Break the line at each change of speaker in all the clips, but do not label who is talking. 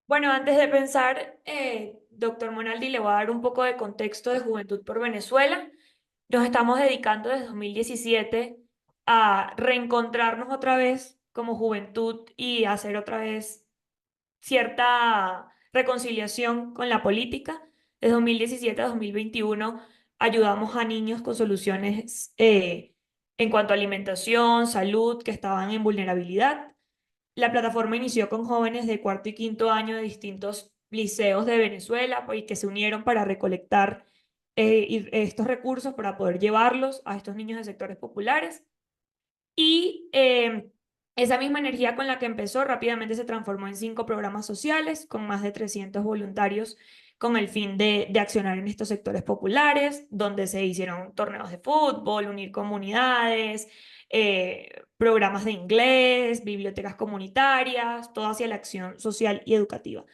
Bueno, antes de pensar, doctor Monaldi, le voy a dar un poco de contexto de Juventud por Venezuela. Nos estamos dedicando desde 2017 a reencontrarnos otra vez como juventud y hacer otra vez cierta reconciliación con la política. De 2017 a 2021 ayudamos a niños con soluciones en cuanto a alimentación, salud, que estaban en vulnerabilidad. La plataforma inició con jóvenes de cuarto y quinto año de distintos liceos de Venezuela, pues, y que se unieron para recolectar estos recursos para poder llevarlos a estos niños de sectores populares. Y esa misma energía con la que empezó rápidamente se transformó en 5 programas sociales con más de 300 voluntarios con el fin de accionar en estos sectores populares, donde se hicieron torneos de fútbol, unir comunidades, programas de inglés, bibliotecas comunitarias, todo hacia la acción social y educativa.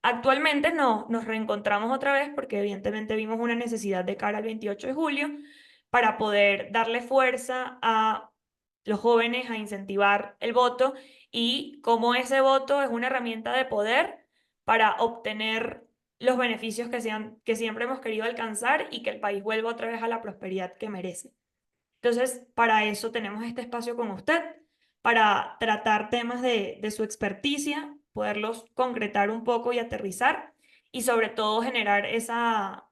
Actualmente no, nos reencontramos otra vez porque evidentemente vimos una necesidad de cara al 28 de julio para poder darle fuerza a los jóvenes a incentivar el voto y cómo ese voto es una herramienta de poder para obtener los beneficios que siempre hemos querido alcanzar y que el país vuelva otra vez a la prosperidad que merece. Entonces, para eso tenemos este espacio con usted, para tratar temas de su experticia, poderlos concretar un poco y aterrizar, y sobre todo generar esa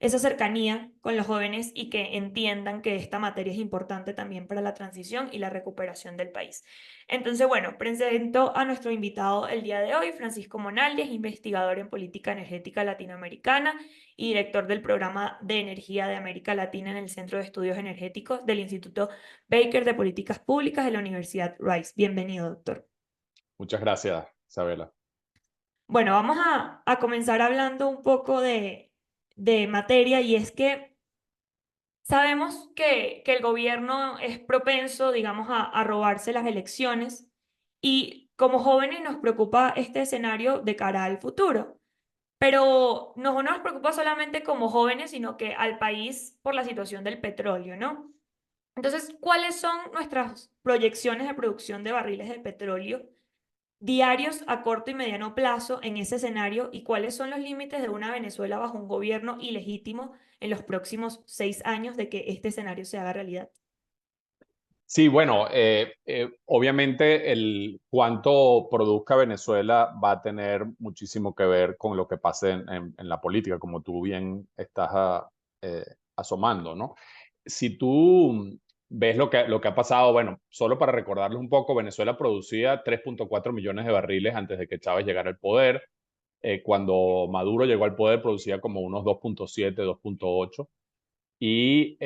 cercanía con los jóvenes y que entiendan que esta materia es importante también para la transición y la recuperación del país. Entonces, bueno, presento a nuestro invitado el día de hoy, Francisco Monaldi, es investigador en política energética latinoamericana y director del programa de energía de América Latina en el Centro de Estudios Energéticos del Instituto Baker de Políticas Públicas de la Universidad Rice. Bienvenido, doctor.
Muchas gracias, Isabela.
Bueno, vamos a comenzar hablando un poco de materia y es que sabemos que el gobierno es propenso, digamos, a robarse las elecciones y como jóvenes nos preocupa este escenario de cara al futuro. Pero no nos preocupa solamente como jóvenes, sino que al país por la situación del petróleo, ¿no? Entonces, ¿cuáles son nuestras proyecciones de producción de barriles de petróleo diarios a corto y mediano plazo en ese escenario y cuáles son los límites de una Venezuela bajo un gobierno ilegítimo en los próximos 6 años de que este escenario se haga realidad?
Sí, bueno, obviamente el cuánto produzca Venezuela va a tener muchísimo que ver con lo que pase en la política, como tú bien estás asomando, ¿no? Si tú ves lo que ha pasado, bueno, solo para recordarles un poco, Venezuela producía 3.4 millones de barriles antes de que Chávez llegara al poder. Cuando Maduro llegó al poder producía como unos 2.7, 2.8. Y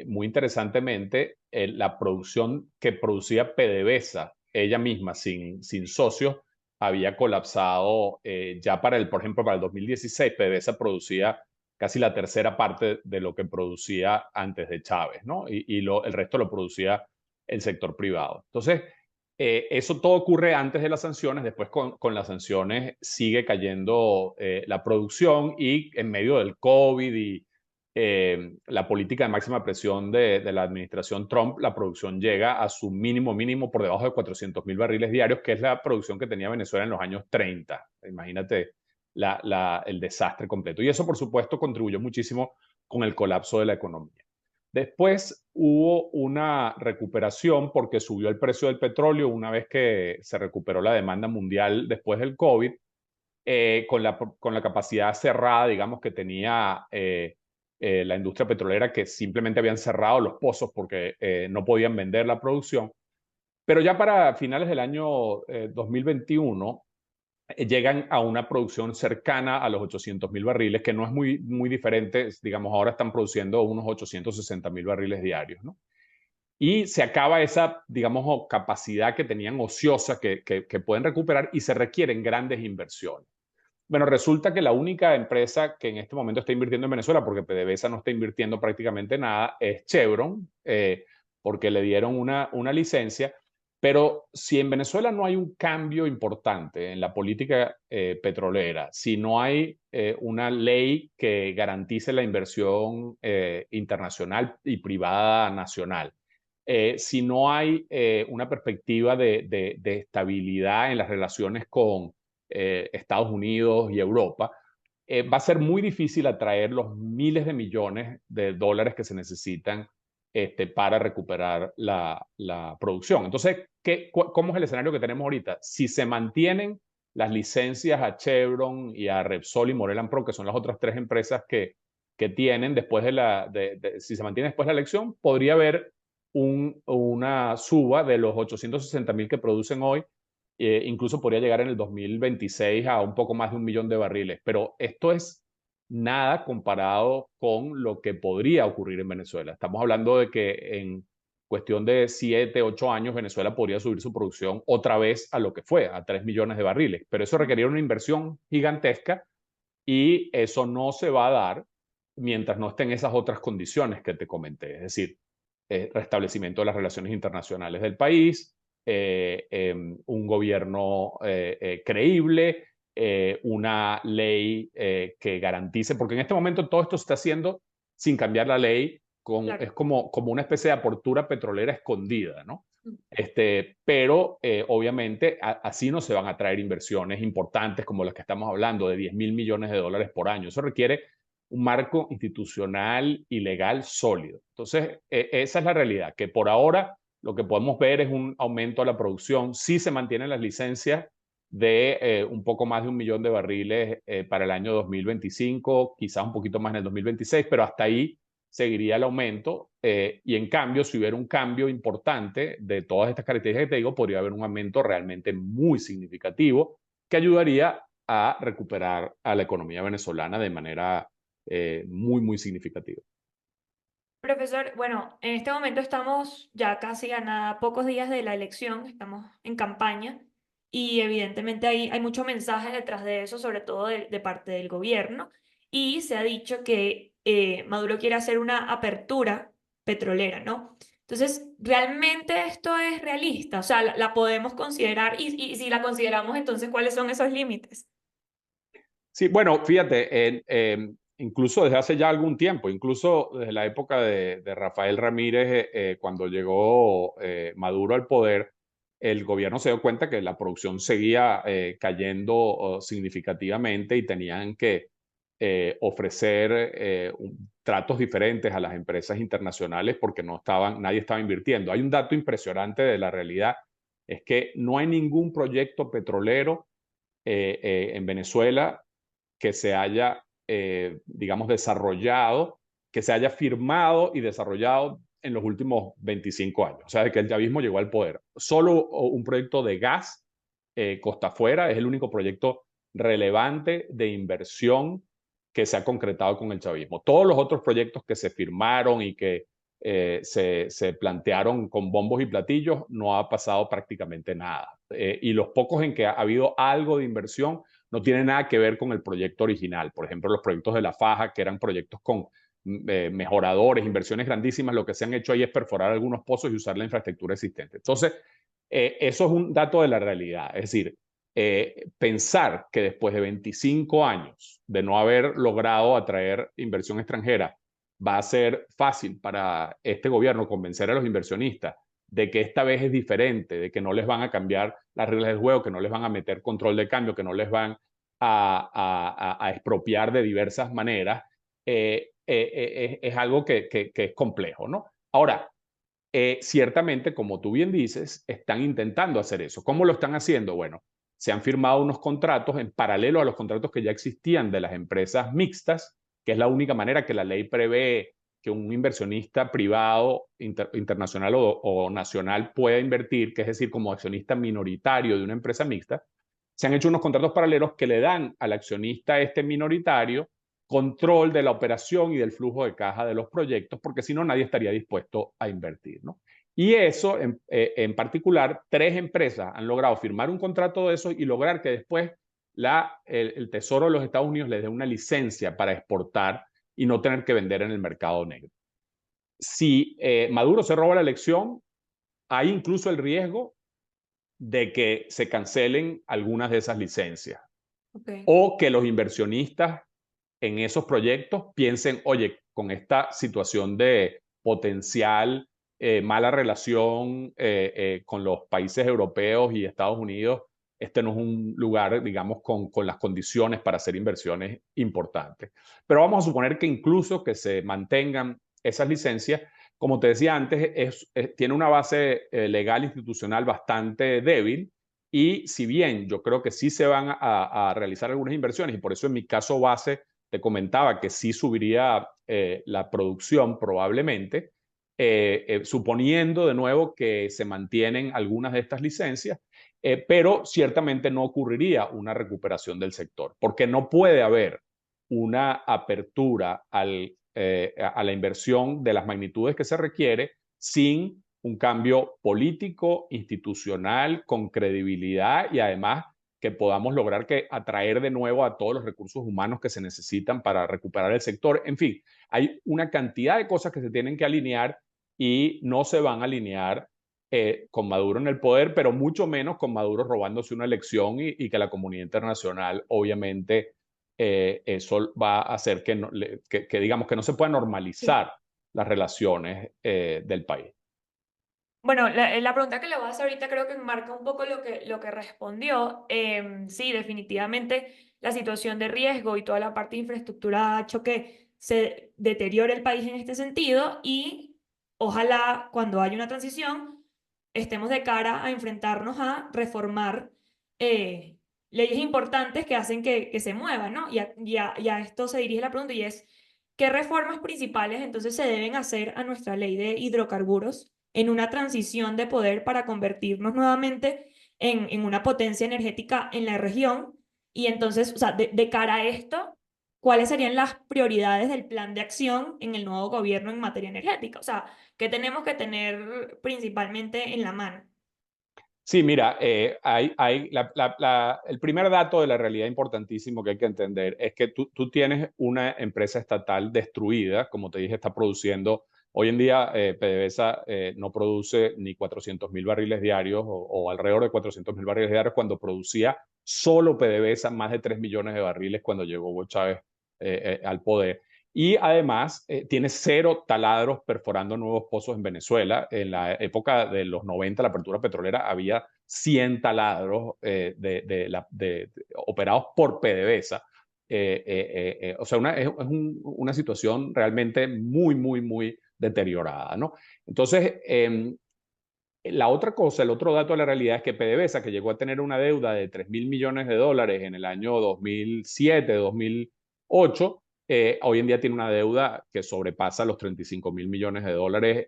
muy interesantemente, la producción que producía PDVSA, ella misma, sin socios, había colapsado ya por ejemplo, para el 2016, PDVSA producía casi la tercera parte de lo que producía antes de Chávez, ¿no? El resto lo producía el sector privado. Entonces, eso todo ocurre antes de las sanciones, después con las sanciones sigue cayendo la producción y en medio del COVID y la política de máxima presión de la administración Trump, la producción llega a su mínimo por debajo de 400.000 barriles diarios, que es la producción que tenía Venezuela en los años 30. Imagínate el desastre completo. Y eso, por supuesto, contribuyó muchísimo con el colapso de la economía. Después hubo una recuperación porque subió el precio del petróleo una vez que se recuperó la demanda mundial después del COVID, con la capacidad cerrada, digamos, que tenía la industria petrolera, que simplemente habían cerrado los pozos porque no podían vender la producción. Pero ya para finales del año 2021 llegan a una producción cercana a los 800.000 barriles, que no es muy diferente. Digamos, ahora están produciendo unos 860.000 barriles diarios, ¿no? Y se acaba esa, digamos, capacidad que tenían ociosa que pueden recuperar y se requieren grandes inversiones. Bueno, resulta que la única empresa que en este momento está invirtiendo en Venezuela, porque PDVSA no está invirtiendo prácticamente nada, es Chevron, porque le dieron una licencia. Pero si en Venezuela no hay un cambio importante en la política petrolera, si no hay una ley que garantice la inversión internacional y privada nacional, si no hay una perspectiva de estabilidad en las relaciones Estados Unidos y Europa, va a ser muy difícil atraer los miles de millones de dólares que se necesitan para recuperar la producción. Entonces, ¿cómo es el escenario que tenemos ahorita? Si se mantienen las licencias a Chevron y a Repsol y Morel Pro, que son las otras tres empresas que tienen después si se mantiene después de la elección, podría haber una suba de los 860,000 que producen hoy, incluso podría llegar en el 2026 a un poco más de 1 millón de barriles. Pero esto es nada comparado con lo que podría ocurrir en Venezuela. Estamos hablando de que en cuestión de 7, 8 años, Venezuela podría subir su producción otra vez a lo que fue, a 3 millones de barriles. Pero eso requeriría una inversión gigantesca y eso no se va a dar mientras no estén esas otras condiciones que te comenté. Es decir, restablecimiento de las relaciones internacionales del país, un gobierno creíble, una ley que garantice, porque en este momento todo esto se está haciendo sin cambiar la ley,
Claro.
es como una especie de apertura petrolera escondida, ¿no? Pero obviamente así no se van a traer inversiones importantes como las que estamos hablando, de 10,000 millones de dólares por año. Eso requiere un marco institucional y legal sólido. Entonces, esa es la realidad, que por ahora lo que podemos ver es un aumento a la producción. Sí se mantienen las licencias de un poco más de 1 millón de barriles para el año 2025, quizás un poquito más en el 2026, pero hasta ahí seguiría el aumento. Y en cambio, si hubiera un cambio importante de todas estas características que te digo, podría haber un aumento realmente muy significativo que ayudaría a recuperar a la economía venezolana de manera muy, muy significativa.
Profesor, bueno, en este momento estamos ya casi a nada, pocos días de la elección, estamos en campaña y evidentemente hay mucho mensaje detrás de eso, sobre todo de parte del gobierno, y se ha dicho que Maduro quiere hacer una apertura petrolera, ¿no? Entonces, ¿realmente esto es realista? O sea, la podemos considerar y si la consideramos, entonces, ¿cuáles son esos límites?
Sí, bueno, fíjate, incluso desde hace ya algún tiempo, incluso desde la época de Rafael Ramírez, cuando llegó Maduro al poder, el gobierno se dio cuenta que la producción seguía cayendo significativamente y tenían que ofrecer tratos diferentes a las empresas internacionales porque nadie estaba invirtiendo. Hay un dato impresionante de la realidad, es que no hay ningún proyecto petrolero en Venezuela que se haya, digamos, desarrollado, que se haya firmado y desarrollado en los últimos 25 años, o sea, de que el chavismo llegó al poder. Solo un proyecto de gas costa afuera es el único proyecto relevante de inversión que se ha concretado con el chavismo. Todos los otros proyectos que se firmaron y que se plantearon con bombos y platillos, no ha pasado prácticamente nada. Y los pocos en que ha habido algo de inversión no tiene nada que ver con el proyecto original. Por ejemplo, los proyectos de La Faja, que eran proyectos con mejoradores, inversiones grandísimas, lo que se han hecho ahí es perforar algunos pozos y usar la infraestructura existente. Entonces, eso es un dato de la realidad. Es decir, pensar que después de 25 años de no haber logrado atraer inversión extranjera, va a ser fácil para este gobierno convencer a los inversionistas de que esta vez es diferente, de que no les van a cambiar las reglas del juego, que no les van a meter control de cambio, que no les van a expropiar de diversas maneras, es algo que es complejo, ¿no? Ahora, ciertamente, como tú bien dices, están intentando hacer eso. ¿Cómo lo están haciendo? Bueno, se han firmado unos contratos en paralelo a los contratos que ya existían de las empresas mixtas, que es la única manera que la ley prevé que un inversionista privado, internacional o nacional pueda invertir, que es decir, como accionista minoritario de una empresa mixta. Se han hecho unos contratos paralelos que le dan al accionista este minoritario control de la operación y del flujo de caja de los proyectos, porque si no, nadie estaría dispuesto a invertir, ¿no? Y eso, en particular, tres empresas han logrado firmar un contrato de eso y lograr que después el Tesoro de los Estados Unidos les dé una licencia para exportar y no tener que vender en el mercado negro. Si Maduro se roba la elección, hay incluso el riesgo de que se cancelen algunas de esas licencias
Ok.
o que los inversionistas en esos proyectos piensen, oye, con esta situación de potencial mala relación con los países europeos y Estados Unidos, este no es un lugar, digamos, con las condiciones para hacer inversiones importantes. Pero vamos a suponer que incluso que se mantengan esas licencias, como te decía antes, tiene una base legal institucional bastante débil y si bien yo creo que sí se van a realizar algunas inversiones y por eso en mi caso base te comentaba que sí subiría la producción probablemente, suponiendo de nuevo que se mantienen algunas de estas licencias, pero ciertamente no ocurriría una recuperación del sector, porque no puede haber una apertura a la inversión de las magnitudes que se requiere sin un cambio político, institucional, con credibilidad y además que podamos lograr que atraer de nuevo a todos los recursos humanos que se necesitan para recuperar el sector. En fin, hay una cantidad de cosas que se tienen que alinear y no se van a alinear con Maduro en el poder, pero mucho menos con Maduro robándose una elección y que la comunidad internacional obviamente eso va a hacer que, digamos que no se pueda
Sí.
normalizar las relaciones del país.
Bueno, la pregunta que le voy a hacer ahorita creo que enmarca un poco lo que respondió. Sí, definitivamente la situación de riesgo y toda la parte de infraestructura ha hecho que se deteriore el país en este sentido y ojalá cuando haya una transición estemos de cara a enfrentarnos a reformar eh, leyes importantes que hacen que se muevan, ¿no? Y a esto se dirige la pregunta y es, ¿qué reformas principales entonces se deben hacer a nuestra ley de hidrocarburos en una transición de poder para convertirnos nuevamente en una potencia energética en la región? Y entonces, o sea, de cara a esto, ¿cuáles serían las prioridades del plan de acción en el nuevo gobierno en materia energética? O sea, ¿qué tenemos que tener principalmente en la mano?
Sí, mira, el primer dato de la realidad importantísimo que hay que entender es que tú tienes una empresa estatal destruida, como te dije, está produciendo, hoy en día PDVSA no produce ni 400.000 barriles diarios o alrededor de 400.000 barriles diarios cuando producía solo PDVSA más de 3 millones de barriles cuando llegó Hugo Chávez al poder. Y además tiene cero taladros perforando nuevos pozos en Venezuela. En la época de los 90, la apertura petrolera, había 100 taladros operados por PDVSA. O sea, una situación realmente muy, muy, muy deteriorada, ¿no? Entonces, la otra cosa, el otro dato de la realidad es que PDVSA, que llegó a tener una deuda de 3.000 millones de dólares en el año 2007, 2008, hoy en día tiene una deuda que sobrepasa los 35.000 millones de dólares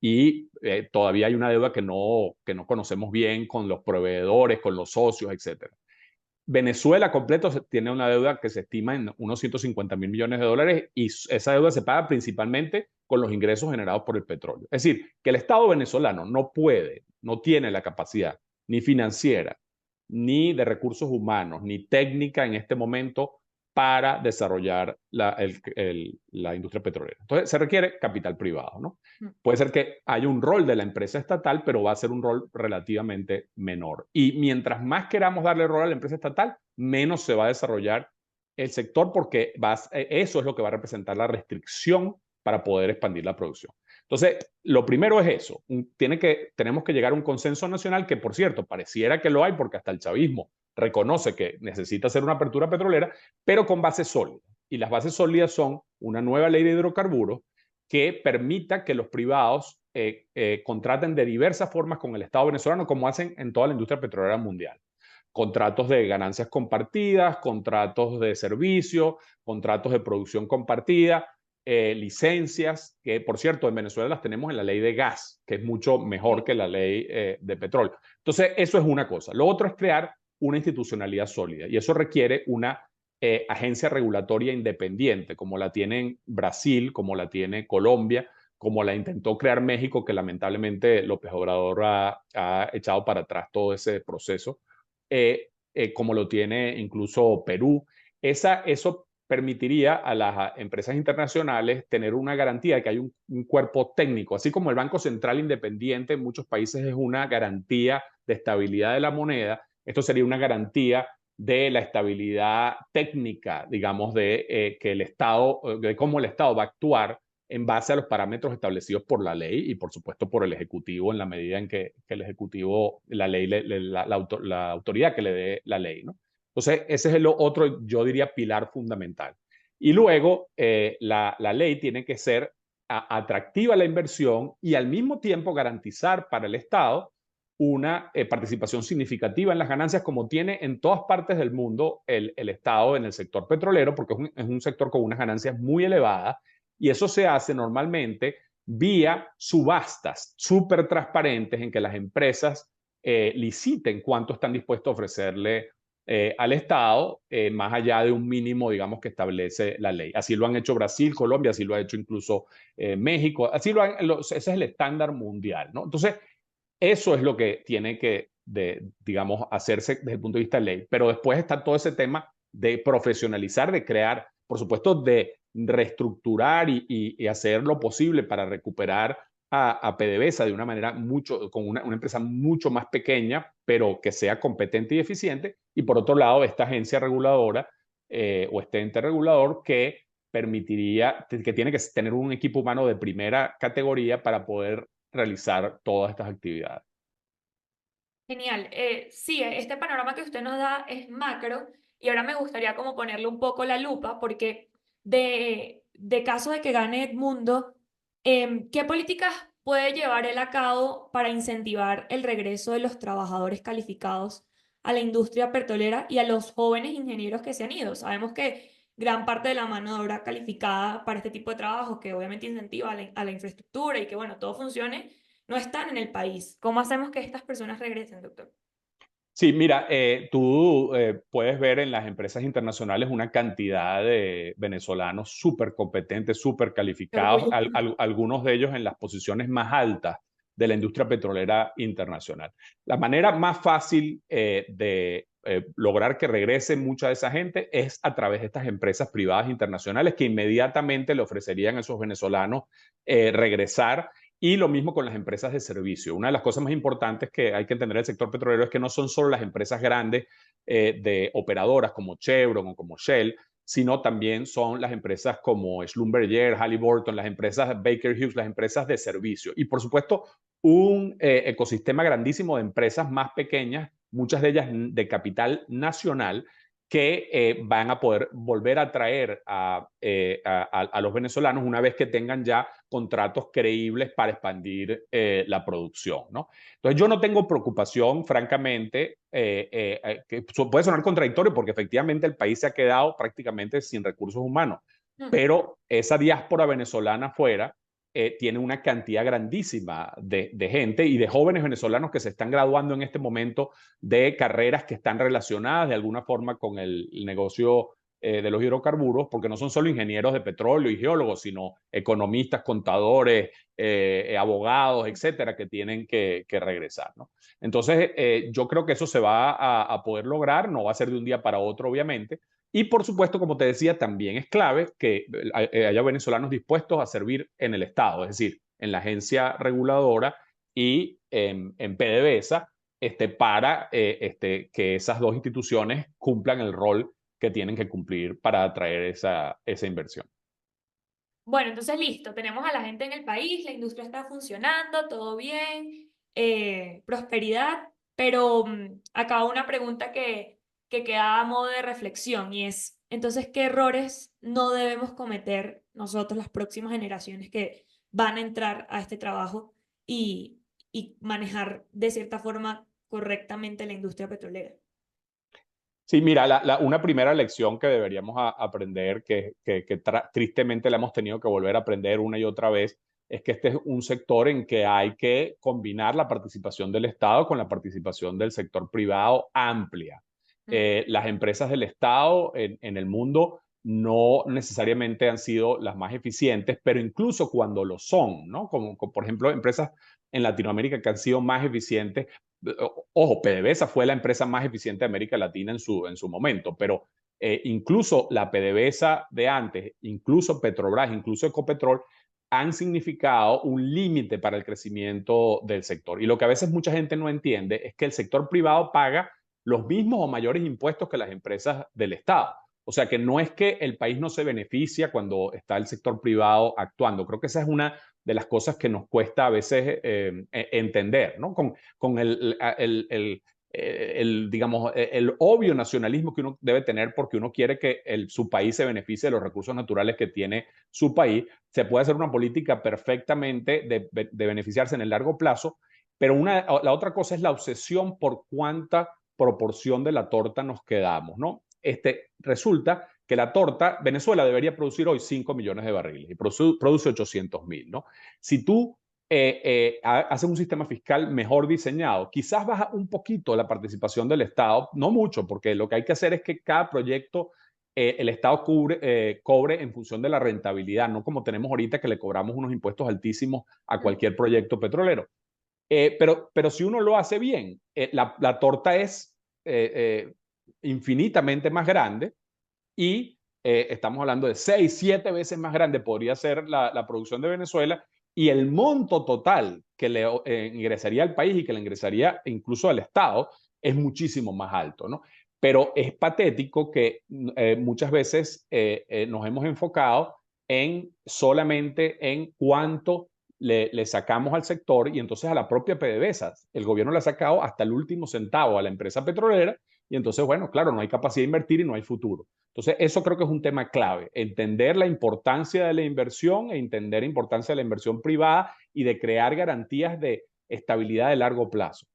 y todavía hay una deuda que no conocemos bien con los proveedores, con los socios, etcétera. Venezuela completo tiene una deuda que se estima en unos 150.000 millones de dólares y esa deuda se paga principalmente con los ingresos generados por el petróleo. Es decir, que el Estado venezolano no puede, no tiene la capacidad ni financiera, ni de recursos humanos, ni técnica en este momento para desarrollar la industria petrolera. Entonces, se requiere capital privado, ¿no?
Mm.
Puede ser que haya un rol de la empresa estatal, pero va a ser un rol relativamente menor. Y mientras más queramos darle rol a la empresa estatal, menos se va a desarrollar el sector porque eso es lo que va a representar la restricción para poder expandir la producción. Entonces, lo primero es eso. Tenemos que llegar a un consenso nacional que, por cierto, pareciera que lo hay porque hasta el chavismo reconoce que necesita hacer una apertura petrolera, pero con bases sólidas. Y las bases sólidas son una nueva ley de hidrocarburos que permita que los privados contraten de diversas formas con el Estado venezolano, como hacen en toda la industria petrolera mundial. Contratos de ganancias compartidas, contratos de servicio, contratos de producción compartida, licencias, que por cierto en Venezuela las tenemos en la ley de gas, que es mucho mejor
Sí.
que la ley de petróleo. Entonces, eso es una cosa. Lo otro es crear una institucionalidad sólida y eso requiere una agencia regulatoria independiente, como la tiene Brasil, como la tiene Colombia, como la intentó crear México, que lamentablemente López Obrador ha echado para atrás todo ese proceso, como lo tiene incluso Perú. Eso permitiría a las empresas internacionales tener una garantía de que hay un cuerpo técnico, así como el Banco Central Independiente en muchos países es una garantía de estabilidad de la moneda. Esto sería una garantía de la estabilidad técnica, digamos, de que el Estado, de cómo el Estado va a actuar en base a los parámetros establecidos por la ley y por supuesto por el Ejecutivo en la medida en que el Ejecutivo, la ley, la autoridad que le dé la ley, ¿no? Entonces, ese es el otro, yo diría, pilar fundamental. Y luego, la ley tiene que ser atractiva a la inversión y al mismo tiempo garantizar para el Estado una participación significativa en las ganancias como tiene en todas partes del mundo el Estado en el sector petrolero, porque es un sector con unas ganancias muy elevadas y eso se hace normalmente vía subastas súper transparentes en que las empresas liciten cuánto están dispuestos a ofrecerle al Estado, más allá de un mínimo, digamos, que establece la ley. Así lo han hecho Brasil, Colombia, así lo ha hecho incluso México, ese es el estándar mundial, ¿no? Entonces, eso es lo que tiene que, digamos, hacerse desde el punto de vista de ley. Pero después está todo ese tema de profesionalizar, de crear, por supuesto, de reestructurar y hacer lo posible para recuperar a PDVSA de una manera con una empresa mucho más pequeña, pero que sea competente y eficiente. Y por otro lado, esta agencia reguladora o este ente regulador que permitiría, que tiene que tener un equipo humano de primera categoría para poder realizar todas estas actividades.
Genial. Sí, este panorama que usted nos da es macro y ahora me gustaría como ponerle un poco la lupa porque de caso de que gane Edmundo, ¿qué políticas puede llevar él a cabo para incentivar el regreso de los trabajadores calificados a la industria petrolera y a los jóvenes ingenieros que se han ido? Sabemos que gran parte de la mano de obra calificada para este tipo de trabajo, que obviamente incentiva a la infraestructura y que bueno, todo funcione no están en el país. ¿Cómo hacemos que estas personas regresen, doctor?
Sí, mira, tú puedes ver en las empresas internacionales una cantidad de venezolanos súper competentes, súper
Qué
calificados,
orgullo.
algunos de ellos en las posiciones más altas de la industria petrolera internacional. La manera más fácil de lograr que regrese mucha de esa gente es a través de estas empresas privadas internacionales que inmediatamente le ofrecerían a esos venezolanos regresar y lo mismo con las empresas de servicio. Una de las cosas más importantes que hay que entender del sector petrolero es que no son solo las empresas grandes de operadoras como Chevron o como Shell, sino también son las empresas como Schlumberger, Halliburton, las empresas Baker Hughes, las empresas de servicio. Y por supuesto, un ecosistema grandísimo de empresas más pequeñas, muchas de ellas de capital nacional, que van a poder volver a traer a los venezolanos una vez que tengan ya contratos creíbles para expandir la producción, ¿no? Entonces yo no tengo preocupación, francamente, que puede sonar contradictorio porque efectivamente el país se ha quedado prácticamente sin recursos humanos,
Mm.
pero esa diáspora venezolana afuera tiene una cantidad grandísima de gente y de jóvenes venezolanos que se están graduando en este momento de carreras que están relacionadas de alguna forma con el negocio de los hidrocarburos, porque no son solo ingenieros de petróleo y geólogos, sino economistas, contadores, abogados, etcétera, que tienen que regresar, ¿no? Entonces, yo creo que eso se va a poder lograr, no va a ser de un día para otro, obviamente, y por supuesto, como te decía, también es clave que haya venezolanos dispuestos a servir en el Estado, es decir, en la agencia reguladora y en PDVSA, para que esas dos instituciones cumplan el rol que tienen que cumplir para atraer esa inversión.
Bueno, entonces listo, tenemos a la gente en el país, la industria está funcionando, todo bien, prosperidad, pero acá una pregunta que queda a modo de reflexión y es, entonces, ¿qué errores no debemos cometer nosotros, las próximas generaciones que van a entrar a este trabajo y, y manejar de cierta forma correctamente la industria petrolera?
Sí, mira, una primera lección que deberíamos aprender, que tristemente la hemos tenido que volver a aprender una y otra vez, es que este es un sector en que hay que combinar la participación del Estado con la participación del sector privado amplia.
Mm.
Las empresas del Estado en el mundo no necesariamente han sido las más eficientes, pero incluso cuando lo son, ¿no? Como por ejemplo empresas en Latinoamérica que han sido más eficientes. Ojo, PDVSA fue la empresa más eficiente de América Latina en su momento, pero incluso la PDVSA de antes, incluso Petrobras, incluso Ecopetrol, han significado un límite para el crecimiento del sector. Y lo que a veces mucha gente no entiende es que el sector privado paga los mismos o mayores impuestos que las empresas del Estado. O sea que no es que el país no se beneficia cuando está el sector privado actuando. Creo que esa es una de las cosas que nos cuesta a veces entender, ¿no? Con digamos, el obvio nacionalismo que uno debe tener porque uno quiere que su país se beneficie de los recursos naturales que tiene su país. Se puede hacer una política perfectamente de beneficiarse en el largo plazo, pero la otra cosa es la obsesión por cuánta proporción de la torta nos quedamos, ¿no? Resulta que la torta, Venezuela debería producir hoy 5 millones de barriles y produce 800.000, ¿no? Si tú haces un sistema fiscal mejor diseñado, quizás baja un poquito la participación del Estado, no mucho, porque lo que hay que hacer es que cada proyecto el Estado cobre en función de la rentabilidad, no como tenemos ahorita que le cobramos unos impuestos altísimos a cualquier proyecto petrolero. Pero si uno lo hace bien, la torta es infinitamente más grande y estamos hablando de 6, 7 veces más grande podría ser la producción de Venezuela y el monto total que le ingresaría al país y que le ingresaría incluso al Estado es muchísimo más alto, ¿no? Pero es patético que muchas veces nos hemos enfocado solamente en cuánto le sacamos al sector y entonces a la propia PDVSA. El gobierno le ha sacado hasta el último centavo a la empresa petrolera y entonces, bueno, claro, no hay capacidad de invertir y no hay futuro. Entonces, eso creo que es un tema clave, entender la importancia de la inversión e entender la importancia de la inversión privada y de crear garantías de estabilidad de largo plazo.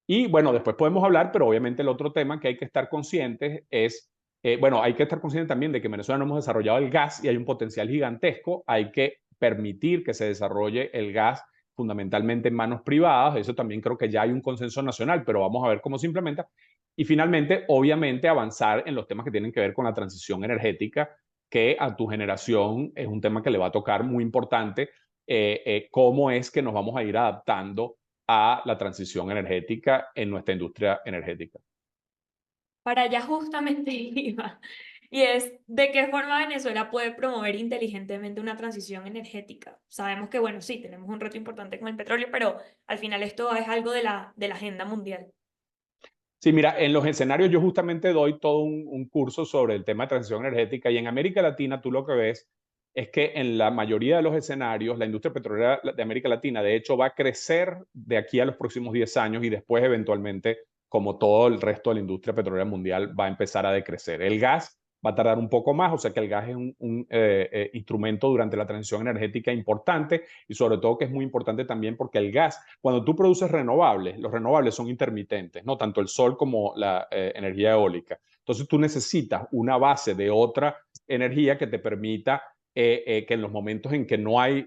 Y bueno, después podemos hablar, pero obviamente el otro tema que hay que estar conscientes es, bueno, hay que estar conscientes también de que en Venezuela no hemos desarrollado el gas y hay un potencial gigantesco, hay que permitir que se desarrolle el gas fundamentalmente en manos privadas, eso también creo que ya hay un consenso nacional, pero vamos a ver cómo se implementa. Y finalmente, obviamente, avanzar en los temas que tienen que ver con la transición energética, que a tu generación es un tema que le va a tocar muy importante, cómo es que nos vamos a ir adaptando a la transición energética en nuestra industria energética.
Para allá justamente iba. Y es de qué forma Venezuela puede promover inteligentemente una transición energética. Sabemos que, bueno, sí, tenemos un reto importante con el petróleo, pero al final esto es algo de la agenda mundial.
Sí, mira, en los escenarios yo justamente doy todo un curso sobre el tema de transición energética y en América Latina tú lo que ves es que en la mayoría de los escenarios la industria petrolera de América Latina de hecho va a crecer de aquí a los próximos 10 años y después eventualmente, como todo el resto de la industria petrolera mundial, va a empezar a decrecer. El gas va a tardar un poco más, o sea que el gas es un instrumento durante la transición energética importante y sobre todo que es muy importante también porque el gas, cuando tú produces renovables, los renovables son intermitentes, ¿no? Tanto el sol como la energía eólica. Entonces tú necesitas una base de otra energía que te permita que en los momentos en que no hay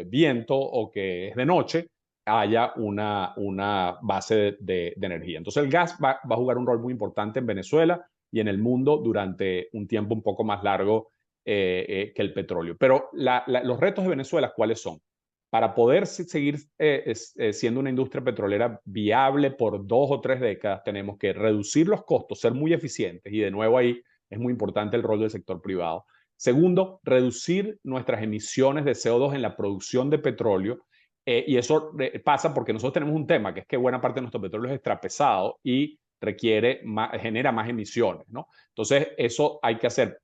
viento o que es de noche, haya una base de energía. Entonces el gas va a jugar un rol muy importante en Venezuela y en el mundo durante un tiempo un poco más largo que el petróleo. Pero los retos de Venezuela, ¿cuáles son? Para poder seguir siendo una industria petrolera viable por 2 o 3 décadas, tenemos que reducir los costos, ser muy eficientes y de nuevo ahí es muy importante el rol del sector privado. Segundo, reducir nuestras emisiones de CO2 en la producción de petróleo. Y eso pasa porque nosotros tenemos un tema, que es que buena parte de nuestro petróleo es extrapesado y genera más emisiones, ¿no? Entonces, eso hay que hacer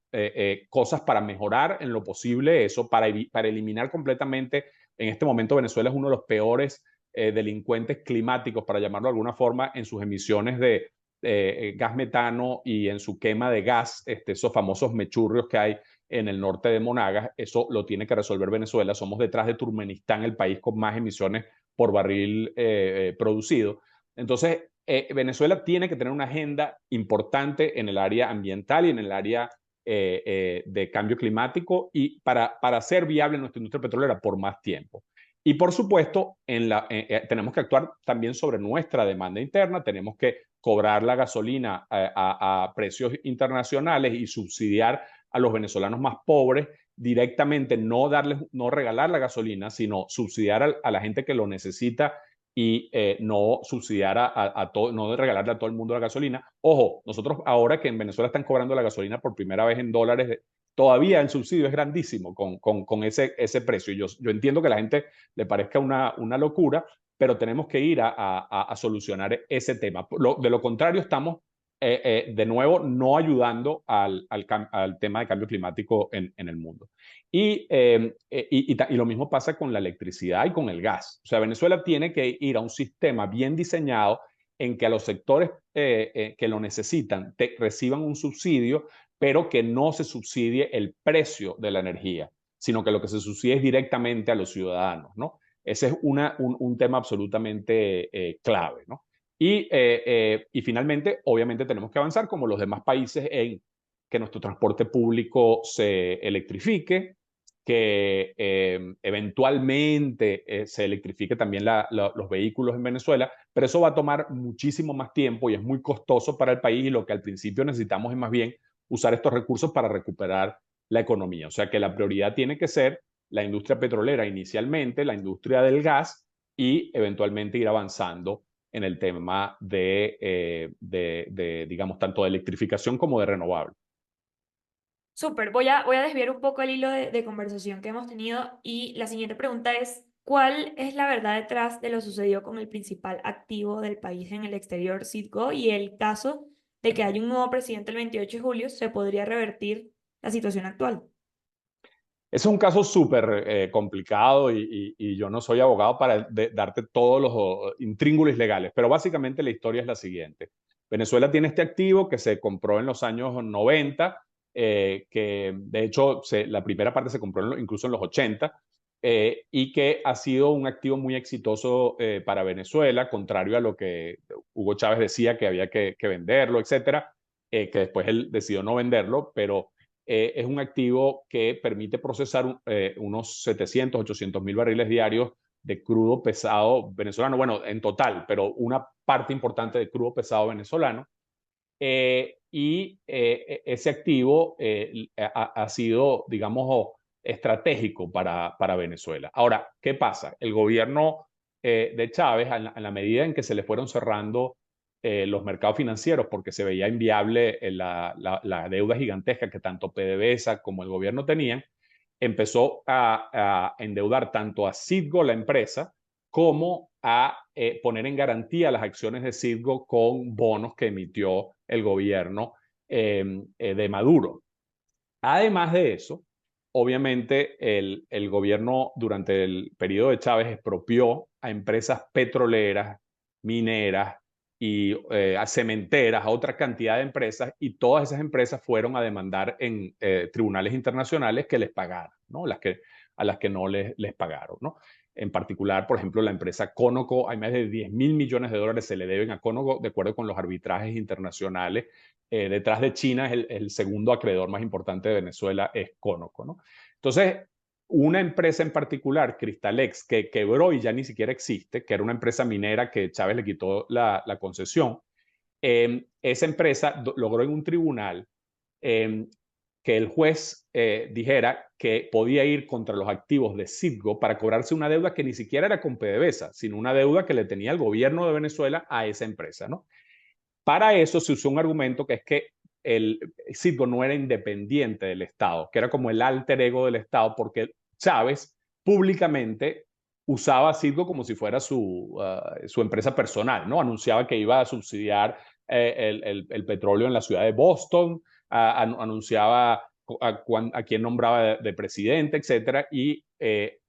cosas para mejorar en lo posible eso, para eliminar completamente. En este momento Venezuela es uno de los peores delincuentes climáticos, para llamarlo de alguna forma, en sus emisiones de gas metano y en su quema de gas, esos famosos mechurrios que hay en el norte de Monagas. Eso lo tiene que resolver Venezuela. Somos detrás de Turkmenistán, el país con más emisiones por barril producido. Entonces, Venezuela tiene que tener una agenda importante en el área ambiental y en el área de cambio climático y para ser viable nuestra industria petrolera por más tiempo. Y por supuesto, tenemos que actuar también sobre nuestra demanda interna, tenemos que cobrar la gasolina a precios internacionales y subsidiar a los venezolanos más pobres directamente, no regalar la gasolina, sino subsidiar a la gente que lo necesita y no subsidiar no regalarle a todo el mundo la gasolina. Ojo, nosotros ahora que en Venezuela están cobrando la gasolina por primera vez en dólares, todavía el subsidio es grandísimo con ese precio. Yo entiendo que a la gente le parezca una locura, pero tenemos que ir a solucionar ese tema. De lo contrario, estamos de nuevo, no ayudando al tema de cambio climático en el mundo. Y lo mismo pasa con la electricidad y con el gas. O sea, Venezuela tiene que ir a un sistema bien diseñado en que a los sectores que lo necesitan reciban un subsidio, pero que no se subsidie el precio de la energía, sino que lo que se subsidia es directamente a los ciudadanos, ¿no? Ese es un tema absolutamente clave, ¿no? Y finalmente, obviamente, tenemos que avanzar como los demás países en que nuestro transporte público se electrifique, que eventualmente se electrifique también los vehículos en Venezuela, pero eso va a tomar muchísimo más tiempo y es muy costoso para el país y lo que al principio necesitamos es más bien usar estos recursos para recuperar la economía. O sea que la prioridad tiene que ser la industria petrolera inicialmente, la industria del gas y eventualmente ir avanzando en el tema digamos, tanto de electrificación como de renovable.
Súper, voy a desviar un poco el hilo de conversación que hemos tenido y la siguiente pregunta es, ¿cuál es la verdad detrás de lo sucedido con el principal activo del país en el exterior, Citgo, y el caso de que haya un nuevo presidente el 28 de julio, se podría revertir la situación actual?
Es un caso súper complicado y yo no soy abogado para darte todos los intríngulis legales, pero básicamente la historia es la siguiente. Venezuela tiene este activo que se compró en los años 90, que de hecho la primera parte se compró incluso en los 80, y que ha sido un activo muy exitoso para Venezuela, contrario a lo que Hugo Chávez decía que había que venderlo, etcétera, que después él decidió no venderlo, pero es un activo que permite procesar unos 700, 800 mil barriles diarios de crudo pesado venezolano, bueno, en total, pero una parte importante de crudo pesado venezolano. Ese activo ha sido, digamos, estratégico para Venezuela. Ahora, ¿qué pasa? El gobierno de Chávez, en la medida en que se le fueron cerrando los mercados financieros porque se veía inviable la deuda gigantesca que tanto PDVSA como el gobierno tenían, empezó a endeudar tanto a Citgo, la empresa, como a poner en garantía las acciones de Citgo con bonos que emitió el gobierno de Maduro. Además de eso, obviamente el gobierno durante el periodo de Chávez expropió a empresas petroleras, mineras y a cementeras, a otra cantidad de empresas, y todas esas empresas fueron a demandar en tribunales internacionales que les pagaran, ¿no? A las que no les pagaron, ¿no? En particular, por ejemplo, la empresa Conoco, hay más de 10.000 millones de dólares se le deben a Conoco de acuerdo con los arbitrajes internacionales. Detrás de China es el segundo acreedor más importante de Venezuela, es Conoco, ¿no? Entonces, una empresa en particular, Cristalex, que quebró y ya ni siquiera existe, que era una empresa minera que Chávez le quitó la concesión, esa empresa logró en un tribunal eh, que el juez dijera que podía ir contra los activos de Citgo para cobrarse una deuda que ni siquiera era con PDVSA, sino una deuda que le tenía el gobierno de Venezuela a esa empresa, ¿no? Para eso se usó un argumento que es que el Citgo no era independiente del Estado, que era como el alter ego del Estado, porque Chávez públicamente usaba a Citgo como si fuera su empresa personal, ¿no? Anunciaba que iba a subsidiar el petróleo en la ciudad de Boston, anunciaba a quién nombraba de presidente, etcétera, y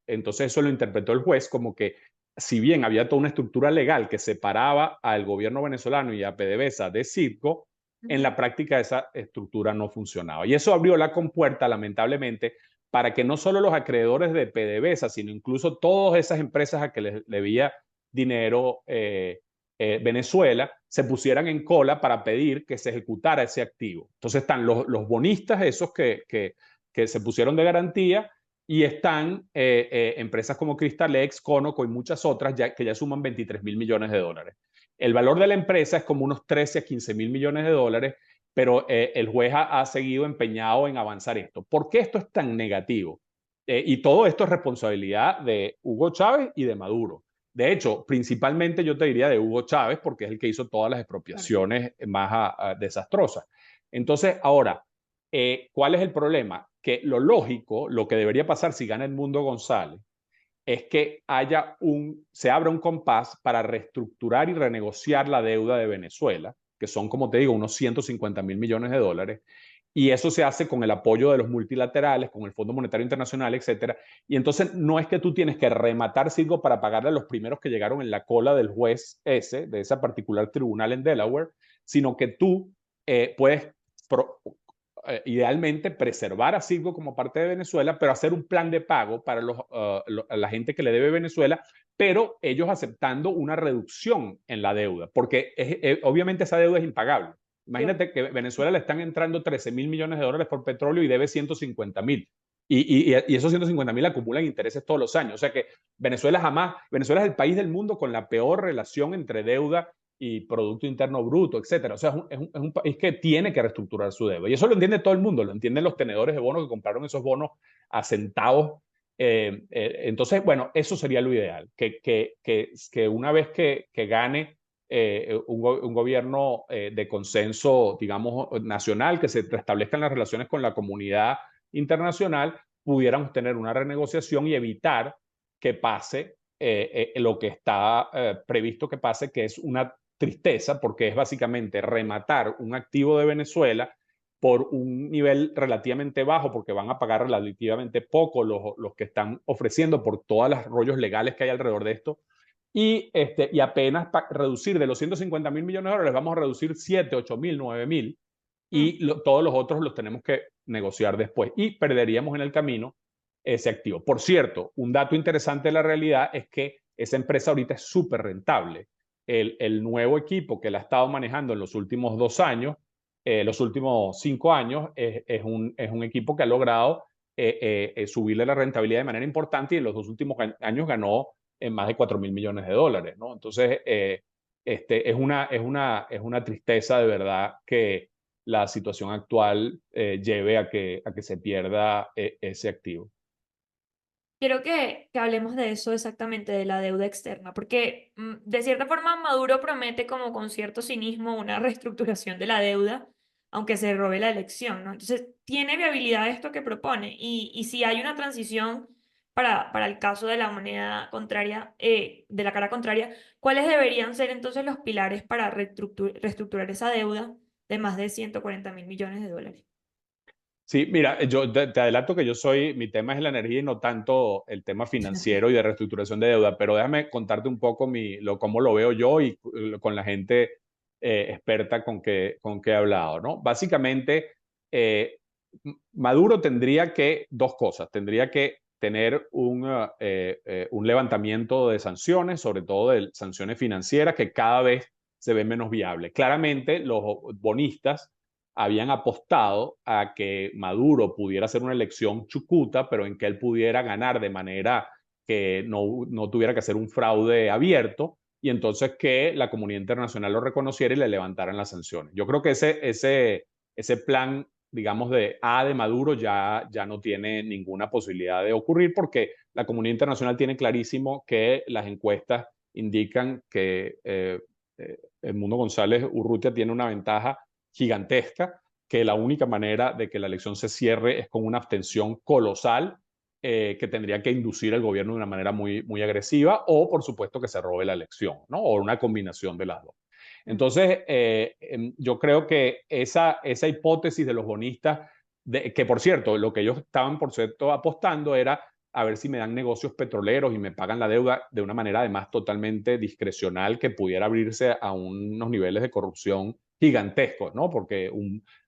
entonces eso lo interpretó el juez como que si bien había toda una estructura legal que separaba al gobierno venezolano y a PDVSA de Citgo, en
Ujú.
la práctica esa estructura no funcionaba. Y eso abrió la compuerta, lamentablemente, para que no solo los acreedores de PDVSA, sino incluso todas esas empresas a que les debía dinero Venezuela, se pusieran en cola para pedir que se ejecutara ese activo. Entonces están los bonistas, esos que se pusieron de garantía, y están empresas como Cristalex, Conoco y muchas otras que ya suman 23.000 millones de dólares. El valor de la empresa es como unos 13 a 15 mil millones de dólares, pero el juez ha seguido empeñado en avanzar esto. ¿Por qué esto es tan negativo? Y todo esto es responsabilidad de Hugo Chávez y de Maduro. De hecho, principalmente yo te diría de Hugo Chávez, porque es el que hizo todas las
Claro.
expropiaciones más desastrosas. Entonces, ahora, ¿cuál es el problema? Que lo lógico, lo que debería pasar si gana Edmundo González, es que se abra un compás para reestructurar y renegociar la deuda de Venezuela que son, como te digo, unos 150.000 millones de dólares. Y eso se hace con el apoyo de los multilaterales, con el Fondo Monetario Internacional, etcétera. Y entonces no es que tú tienes que rematar Citgo para pagarle a los primeros que llegaron en la cola del juez ese, de ese particular tribunal en Delaware, sino que tú puedes idealmente preservar a Citgo como parte de Venezuela, pero hacer un plan de pago para la gente que le debe Venezuela, pero ellos aceptando una reducción en la deuda, porque obviamente esa deuda es impagable. Imagínate que Venezuela le están entrando 13.000 millones de dólares por petróleo y debe 150.000. Y esos 150.000 acumulan intereses todos los años. O sea que Venezuela es el país del mundo con la peor relación entre deuda y Producto Interno Bruto, etcétera. O sea, es un país que tiene que reestructurar su deuda. Y eso lo entiende todo el mundo, lo entienden los tenedores de bonos que compraron esos bonos a centavos. Entonces, bueno, eso sería lo ideal, que una vez que gane un gobierno de consenso, digamos, nacional, que se restablezcan las relaciones con la comunidad internacional, pudiéramos tener una renegociación y evitar que pase lo que está previsto que pase, que es una tristeza, porque es básicamente rematar un activo de Venezuela por un nivel relativamente bajo, porque van a pagar relativamente poco los que están ofreciendo por todos los rollos legales que hay alrededor de esto, y apenas reducir de los 150.000 millones de dólares, vamos a reducir 7, 8.000, 9.000, y todos los otros los tenemos que negociar después, y perderíamos en el camino ese activo. Por cierto, un dato interesante de la realidad es que esa empresa ahorita es súper rentable. El nuevo equipo que la ha estado manejando en los últimos 2 años, los últimos 5 años, es un equipo que ha logrado subirle la rentabilidad de manera importante, y en los 2 últimos años ganó más de 4.000 millones de dólares, ¿no? Entonces, es una tristeza de verdad que la situación actual lleve a que se pierda ese activo.
Quiero que hablemos de eso exactamente, de la deuda externa, porque de cierta forma Maduro promete como con cierto cinismo una reestructuración de la deuda, aunque se robe la elección, ¿no? Entonces, ¿tiene viabilidad esto que propone? Y si hay una transición para el caso de la moneda contraria, de la cara contraria, ¿cuáles deberían ser entonces los pilares para reestructurar esa deuda de más de 140.000 millones de dólares?
Sí, mira, yo te adelanto que mi tema es la energía y no tanto el tema financiero y de reestructuración de deuda, pero déjame contarte un poco cómo lo veo yo y con la gente experta con que he hablado, ¿no? Básicamente, eh, Maduro tendría dos cosas, tendría que tener un levantamiento de sanciones, sobre todo de sanciones financieras, que cada vez se ven menos viables. Claramente, los bonistas habían apostado a que Maduro pudiera hacer una elección chucuta, pero en que él pudiera ganar de manera que no tuviera que hacer un fraude abierto, y entonces que la comunidad internacional lo reconociera y le levantaran las sanciones. Yo creo que ese plan, digamos, de Maduro ya no tiene ninguna posibilidad de ocurrir, porque la comunidad internacional tiene clarísimo que las encuestas indican que el Mundo González Urrutia tiene una ventaja gigantesca, que la única manera de que la elección se cierre es con una abstención colosal, que tendría que inducir al gobierno de una manera muy, muy agresiva, o por supuesto que se robe la elección, ¿no? O una combinación de las dos. Entonces, yo creo que esa hipótesis de los bonistas, que por cierto, lo que ellos estaban por cierto apostando era a ver si me dan negocios petroleros y me pagan la deuda de una manera además totalmente discrecional, que pudiera abrirse a unos niveles de corrupción gigantescos, ¿no? Porque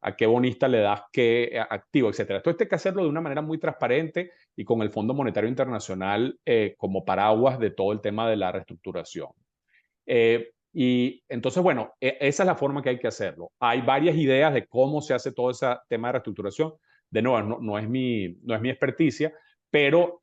a qué bonista le das qué activo, etcétera. Esto hay que hacerlo de una manera muy transparente y con el Fondo Monetario Internacional como paraguas de todo el tema de la reestructuración. Y entonces, bueno, esa es la forma que hay que hacerlo. Hay varias ideas de cómo se hace todo ese tema de reestructuración. De nuevo, no es mi experticia, pero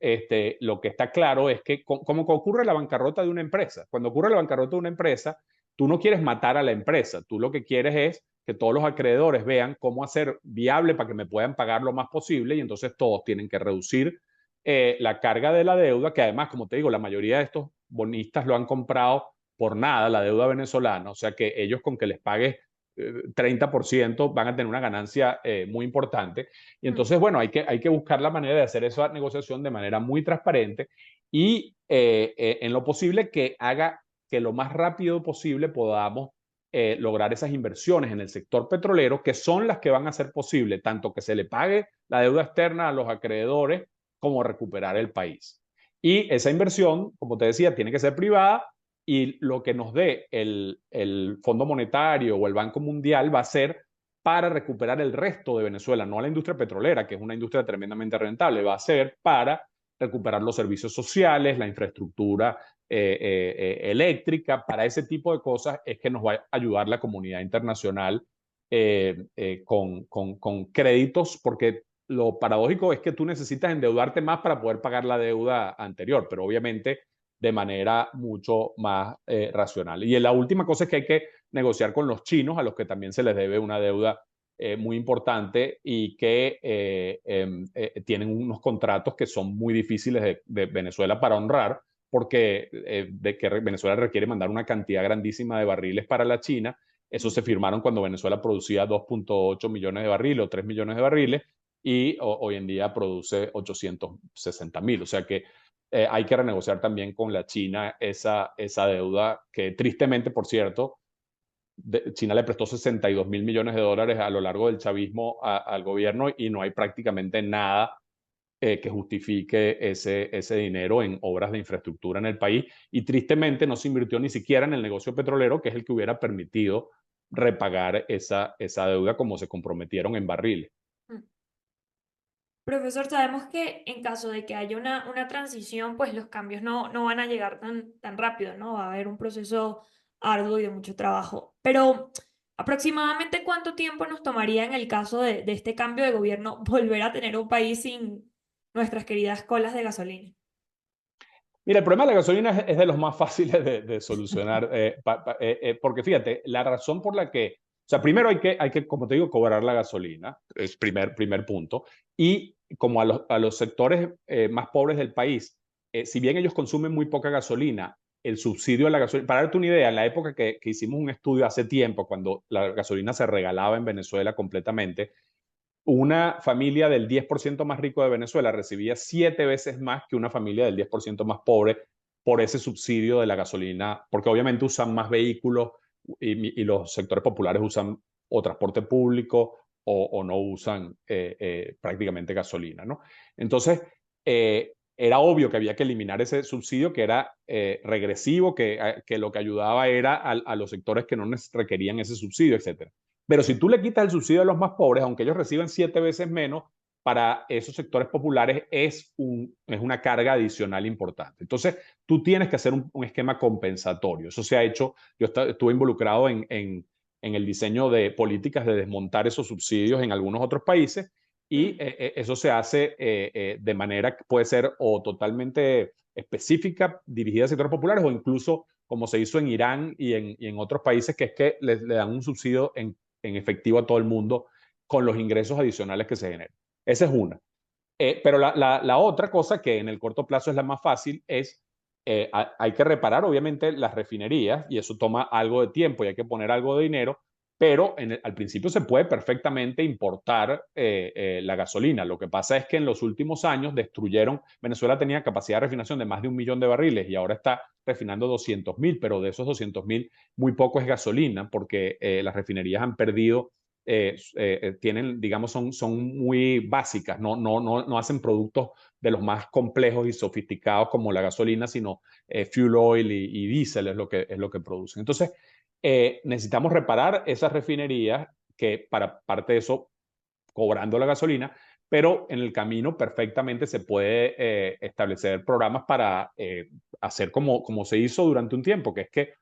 lo que está claro es que como ocurre la bancarrota de una empresa, cuando ocurre la bancarrota de una empresa, tú no quieres matar a la empresa, tú lo que quieres es que todos los acreedores vean cómo hacer viable para que me puedan pagar lo más posible, y entonces todos tienen que reducir la carga de la deuda, que además, como te digo, la mayoría de estos bonistas lo han comprado por nada, la deuda venezolana, o sea que ellos con que les pagues 30% van a tener una ganancia muy importante. Y entonces, bueno, hay que buscar la manera de hacer esa negociación de manera muy transparente y en lo posible que haga que lo más rápido posible podamos lograr esas inversiones en el sector petrolero, que son las que van a hacer posible tanto que se le pague la deuda externa a los acreedores como recuperar el país. Y esa inversión, como te decía, tiene que ser privada y lo que nos dé el Fondo Monetario o el Banco Mundial va a ser para recuperar el resto de Venezuela, no a la industria petrolera, que es una industria tremendamente rentable, va a ser para recuperar los servicios sociales, la infraestructura eléctrica, para ese tipo de cosas es que nos va a ayudar la comunidad internacional con créditos, porque lo paradójico es que tú necesitas endeudarte más para poder pagar la deuda anterior, pero obviamente de manera mucho más racional. Y la última cosa es que hay que negociar con los chinos, a los que también se les debe una deuda muy importante y que tienen unos contratos que son muy difíciles de Venezuela para honrar, porque de que Venezuela requiere mandar una cantidad grandísima de barriles para la China. Esos se firmaron cuando Venezuela producía 2.8 millones de barriles o 3 millones de barriles y hoy en día produce 860.000. O sea que hay que renegociar también con la China esa deuda que tristemente, por cierto, China le prestó 62.000 millones de dólares a lo largo del chavismo al gobierno y no hay prácticamente nada que justifique ese dinero en obras de infraestructura en el país. Y tristemente no se invirtió ni siquiera en el negocio petrolero, que es el que hubiera permitido repagar esa deuda como se comprometieron en barriles.
Mm. Profesor, sabemos que en caso de que haya una transición, pues los cambios no van a llegar tan rápido, ¿no? Va a haber un proceso arduo y de mucho trabajo. Pero aproximadamente ¿cuánto tiempo nos tomaría en el caso de este cambio de gobierno volver a tener un país sin nuestras queridas colas de gasolina?
Mira, el problema de la gasolina es de los más fáciles de solucionar, porque fíjate, la razón por la que, o sea, primero hay que, como te digo, cobrar la gasolina, es primer punto, y como a los sectores más pobres del país, si bien ellos consumen muy poca gasolina, el subsidio a la gasolina, para darte una idea, en la época que hicimos un estudio hace tiempo, cuando la gasolina se regalaba en Venezuela completamente, una familia del 10% más rico de Venezuela recibía 7 veces más que una familia del 10% más pobre por ese subsidio de la gasolina, porque obviamente usan más vehículos y los sectores populares usan o transporte público o no usan prácticamente gasolina, ¿no? Entonces, era obvio que había que eliminar ese subsidio que era regresivo, que lo que ayudaba era a los sectores que no requerían ese subsidio, etcétera. Pero si tú le quitas el subsidio a los más pobres, aunque ellos reciben 7 veces menos, para esos sectores populares es una carga adicional importante. Entonces, tú tienes que hacer un esquema compensatorio. Eso se ha hecho, yo estuve involucrado en el diseño de políticas de desmontar esos subsidios en algunos otros países y
Mm.
eso se hace de manera que puede ser o totalmente específica, dirigida a sectores populares o incluso como se hizo en Irán y en otros países, que es que le dan un subsidio en efectivo a todo el mundo con los ingresos adicionales que se generan. Esa es una. Pero la otra cosa que en el corto plazo es la más fácil es, hay que reparar obviamente las refinerías y eso toma algo de tiempo y hay que poner algo de dinero, pero al principio se puede perfectamente importar la gasolina. Lo que pasa es que en los últimos años Venezuela tenía capacidad de refinación de más de 1 millón de barriles y ahora está refinando 200.000, pero de esos 200.000 muy poco es gasolina porque las refinerías han perdido tienen, digamos, son muy básicas, no hacen productos de los más complejos y sofisticados como la gasolina, sino fuel oil y diésel es lo que producen. Entonces, necesitamos reparar esas refinerías que para parte de eso cobrando la gasolina, pero en el camino perfectamente se puede establecer programas para hacer como se hizo durante un tiempo, que es que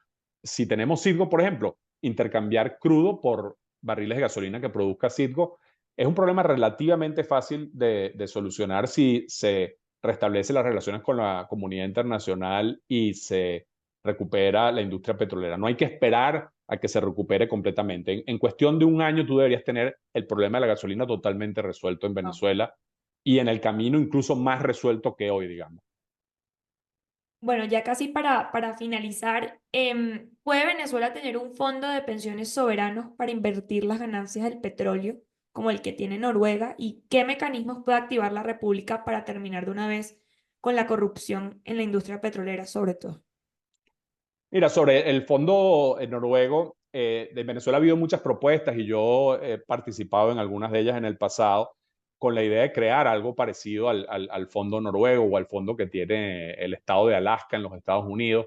si tenemos Citgo, por ejemplo, intercambiar crudo por barriles de gasolina que produzca Citgo es un problema relativamente fácil de solucionar si se restablece las relaciones con la comunidad internacional y se recupera la industria petrolera. No hay que esperar a que se recupere completamente. En cuestión de un año tú deberías tener el problema de la gasolina totalmente resuelto en
Ah.
Venezuela y en el camino incluso más resuelto que hoy, digamos.
Bueno, ya casi para finalizar, ¿puede Venezuela tener un fondo de pensiones soberanos para invertir las ganancias del petróleo, como el que tiene Noruega? ¿Y qué mecanismos puede activar la República para terminar de una vez con la corrupción en la industria petrolera, sobre todo?
Mira, sobre el fondo noruego, de Venezuela ha habido muchas propuestas y yo he participado en algunas de ellas en el pasado con la idea de crear algo parecido al fondo noruego o al fondo que tiene el estado de Alaska en los Estados Unidos.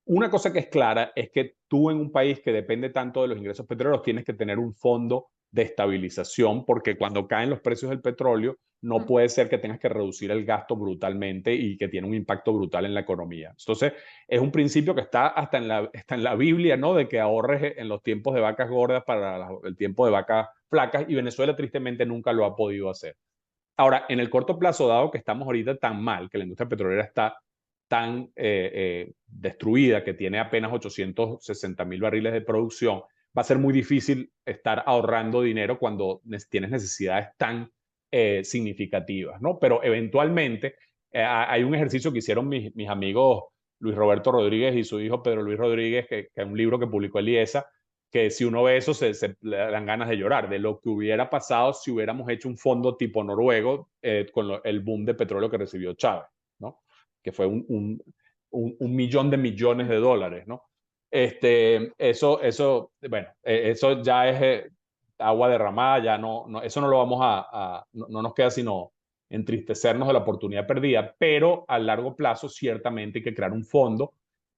Una cosa que es clara es que tú en un país que depende tanto de los ingresos petroleros tienes que tener un fondo de estabilización porque cuando caen los precios del petróleo no puede ser que tengas que reducir el gasto brutalmente y que tiene un impacto brutal en la economía. Entonces, es un principio que está en la Biblia, ¿no? De que ahorres en los tiempos de vacas gordas para el tiempo de vacas flacas y Venezuela tristemente nunca lo ha podido hacer. Ahora, en el corto plazo, dado que estamos ahorita tan mal, que la industria petrolera está tan destruida, que tiene apenas 860.000 barriles de producción, va a ser muy difícil estar ahorrando dinero cuando tienes necesidades tan significativas, ¿no? Pero eventualmente hay un ejercicio que hicieron mis amigos Luis Roberto Rodríguez y su hijo Pedro Luis Rodríguez, que es un libro que publicó Eliesa, que si uno ve eso se le dan ganas de llorar, de lo que hubiera pasado si hubiéramos hecho un fondo tipo noruego con el boom de petróleo que recibió Chávez, ¿no? Que fue un millón de millones de dólares, ¿no? Bueno, eso ya es agua derramada, ya eso no lo vamos no nos queda sino entristecernos de la oportunidad perdida, pero a largo plazo ciertamente hay que crear un fondo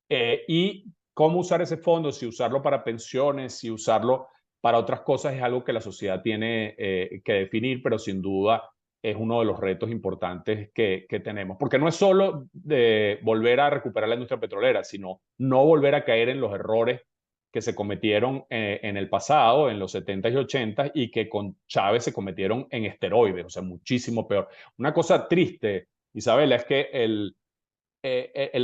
y cómo usar ese fondo, si usarlo para pensiones, si usarlo para otras cosas, es algo que la sociedad tiene que definir, pero sin duda es uno de los retos importantes que tenemos, porque no es solo de volver a recuperar la industria petrolera, sino no volver a caer en los errores que se cometieron en el pasado, en los 70 y 80, y que con Chávez se cometieron en esteroides, o sea, muchísimo peor. Una cosa triste, Isabela, es que el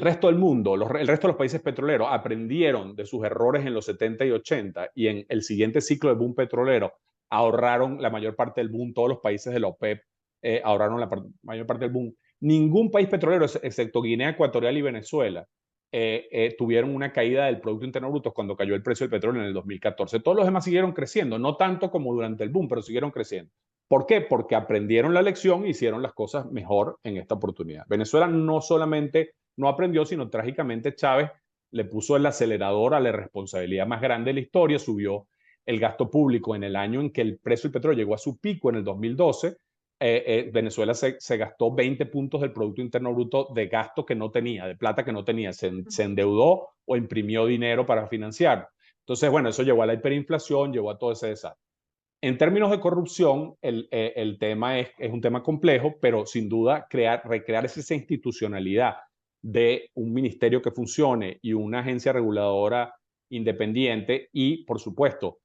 resto del mundo, el resto de los países petroleros aprendieron de sus errores en los 70 y 80 y en el siguiente ciclo de boom petrolero ahorraron la mayor parte del boom, todos los países de la OPEP ahorraron la mayor parte del boom. Ningún país petrolero, excepto Guinea Ecuatorial y Venezuela, tuvieron una caída del Producto Interno Bruto cuando cayó el precio del petróleo en el 2014. Todos los demás siguieron creciendo, no tanto como durante el boom, pero siguieron creciendo. ¿Por qué? Porque aprendieron la lección y hicieron las cosas mejor en esta oportunidad. Venezuela no solamente no aprendió, sino trágicamente Chávez le puso el acelerador a la responsabilidad más grande de la historia, subió el gasto público en el año en que el precio del petróleo llegó a su pico en el 2012. Venezuela se gastó 20 puntos del Producto Interno Bruto de gasto que no tenía, de plata que no tenía, se endeudó o imprimió dinero para financiar. Entonces, bueno, eso llevó a la hiperinflación, llevó a todo ese desastre. En términos de corrupción, el tema es un tema complejo, pero sin duda recrear esa institucionalidad de un ministerio que funcione y una agencia reguladora independiente y, por supuesto,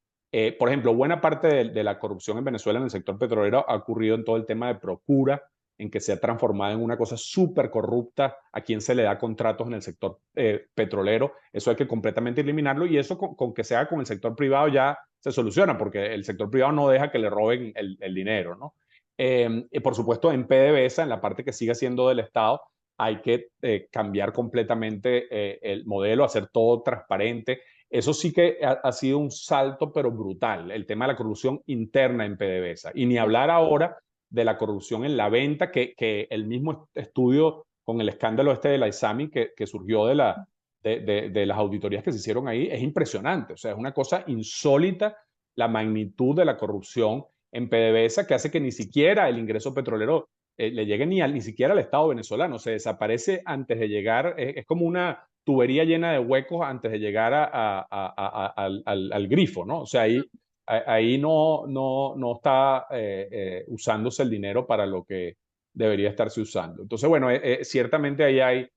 por ejemplo, buena parte de la corrupción en Venezuela en el sector petrolero ha ocurrido en todo el tema de procura, en que se ha transformado en una cosa súper corrupta a quien se le da contratos en el sector petrolero. Eso hay que completamente eliminarlo y eso con que se haga con el sector privado ya se soluciona porque el sector privado no deja que le roben el dinero, ¿no? Y por supuesto, en PDVSA, en la parte que siga siendo del Estado, hay que cambiar completamente el modelo, hacer todo transparente. Eso sí que ha sido un salto, pero brutal, el tema de la corrupción interna en PDVSA. Y ni hablar ahora de la corrupción en la venta, que el mismo estudio con el escándalo este de la ISAMI que surgió de las auditorías que se hicieron ahí, es impresionante. O sea, es una cosa insólita la magnitud de la corrupción en PDVSA que hace que ni siquiera el ingreso petrolero le llegue ni siquiera al Estado venezolano. Se desaparece antes de llegar, es como una tubería llena de huecos antes de llegar al grifo, ¿no? O sea, ahí no está usándose el dinero para lo que debería estarse usando. Entonces, bueno, ciertamente ahí hay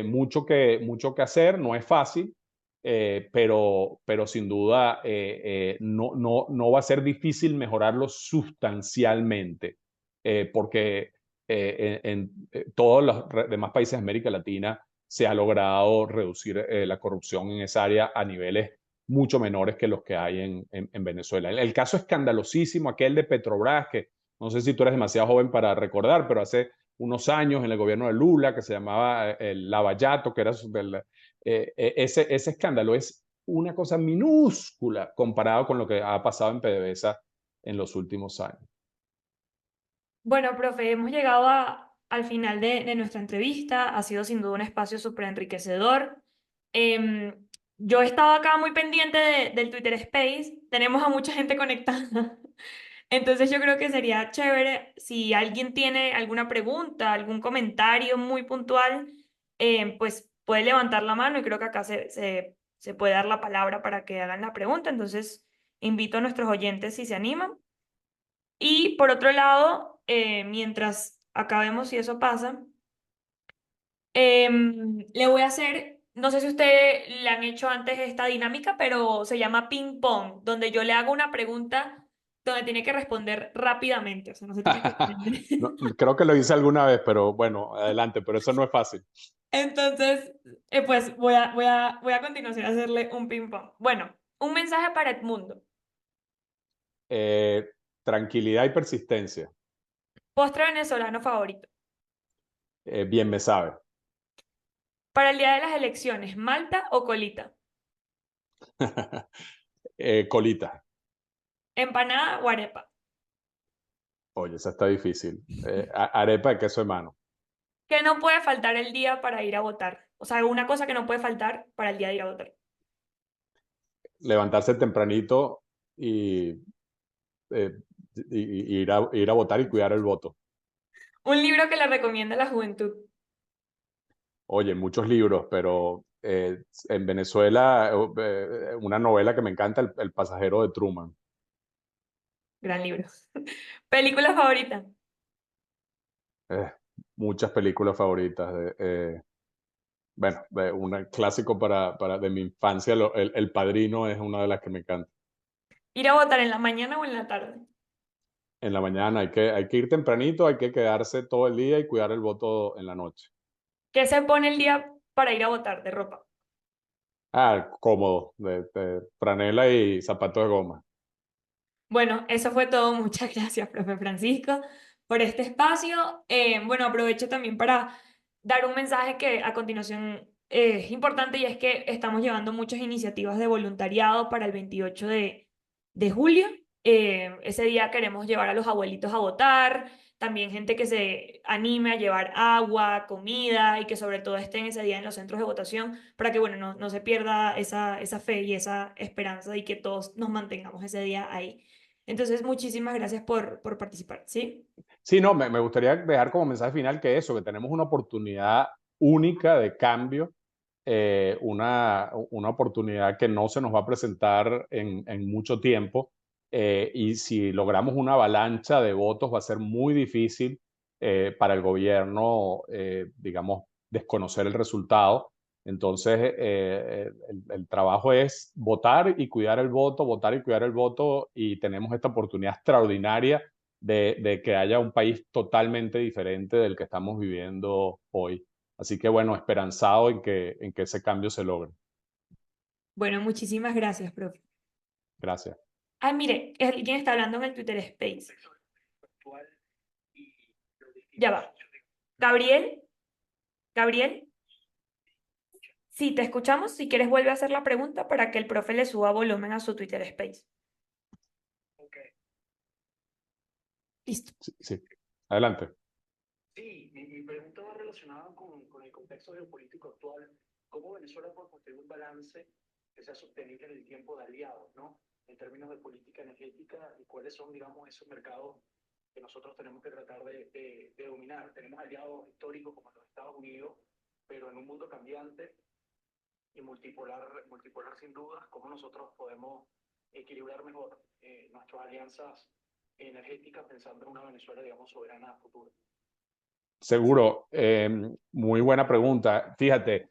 mucho que hacer, no es fácil, pero sin duda no va a ser difícil mejorarlo sustancialmente, porque en todos los demás países de América Latina se ha logrado reducir la corrupción en esa área a niveles mucho menores que los que hay en Venezuela. El caso escandalosísimo, aquel de Petrobras, que no sé si tú eres demasiado joven para recordar, pero hace unos años en el gobierno de Lula, que se llamaba el Lavallato, que era ese escándalo es una cosa minúscula comparado con lo que ha pasado en PDVSA en los últimos años.
Bueno, profe, hemos llegado al final de nuestra entrevista. Ha sido sin duda un espacio súper enriquecedor. Em, yo estaba acá muy pendiente del Twitter Space, tenemos a mucha gente conectada. Entonces yo creo que sería chévere si alguien tiene alguna pregunta, algún comentario muy puntual, pues puede levantar la mano y creo que acá se puede dar la palabra para que hagan la pregunta. Entonces invito a nuestros oyentes si se animan. Y por otro lado, mientras acabemos si eso pasa, le voy a hacer, no sé si ustedes le han hecho antes esta dinámica, pero se llama ping pong, donde yo le hago una pregunta donde tiene que responder rápidamente, o sea, no se tiene que...
No, creo que lo hice alguna vez, pero bueno, adelante, pero eso no es fácil.
Entonces, pues voy a continuación a hacerle un ping pong. Bueno, un mensaje para Edmundo.
Eh, Tranquilidad y persistencia.
Postre venezolano favorito.
Bien me sabe.
Para el día de las elecciones, ¿Malta o colita?
Colita.
¿Empanada o arepa?
Oye, esa está difícil. Arepa de queso de mano.
¿Qué no puede faltar el día para ir a votar? O sea, una cosa que no puede faltar para el día de ir a votar.
Levantarse tempranito y, eh, y ir a votar y cuidar el voto.
Un libro que le recomienda a la juventud.
Oye, muchos libros, pero en Venezuela una novela que me encanta, El pasajero de Truman.
Gran libro. ¿Película favorita?
Eh, Muchas películas favoritas. Bueno, un clásico de mi infancia, El Padrino es una de las que me encanta.
¿Ir a votar en la mañana o en la tarde?
En la mañana hay que ir tempranito, hay que quedarse todo el día y cuidar el voto en la noche.
¿Qué se pone el día para ir a votar de ropa?
Cómodo, de franela y zapatos de goma.
Bueno, eso fue todo. Muchas gracias, profe Francisco, por este espacio. Bueno, aprovecho también para dar un mensaje que a continuación es importante y es que estamos llevando muchas iniciativas de voluntariado para el 28 de julio. Ese día queremos llevar a los abuelitos a votar, también gente que se anime a llevar agua, comida y que sobre todo estén ese día en los centros de votación para que, bueno, no se pierda esa fe y esa esperanza y que todos nos mantengamos ese día ahí. Entonces, muchísimas gracias por participar, ¿sí?
Sí, no, me gustaría dejar como mensaje final que eso, que tenemos una oportunidad única de cambio, una oportunidad que no se nos va a presentar en mucho tiempo, y si logramos una avalancha de votos va a ser muy difícil para el gobierno, digamos, desconocer el resultado. Entonces, el trabajo es votar y cuidar el voto, votar y cuidar el voto, y tenemos esta oportunidad extraordinaria de que haya un país totalmente diferente del que estamos viviendo hoy. Así que bueno, esperanzado en que ese cambio se logre.
Bueno, muchísimas gracias, profe.
Gracias.
Ah, mire, alguien está hablando en el Twitter Space. Ya va. Gabriel, Gabriel, sí, te escuchamos. Si quieres, vuelve a hacer la pregunta para que el profe le suba volumen a su Twitter Space. Listo.
Sí, sí. Adelante.
Sí, mi pregunta va relacionada con el contexto geopolítico actual. ¿Cómo Venezuela puede construir un balance que sea sostenible en el tiempo de aliados, ¿no? En términos de política energética y cuáles son, digamos, esos mercados que nosotros tenemos que tratar de dominar. Tenemos aliados históricos como los Estados Unidos, pero en un mundo cambiante y multipolar sin dudas, ¿cómo nosotros podemos equilibrar mejor nuestras alianzas energéticas pensando en una Venezuela, digamos, soberana a futuro?
Seguro, muy buena pregunta. Fíjate,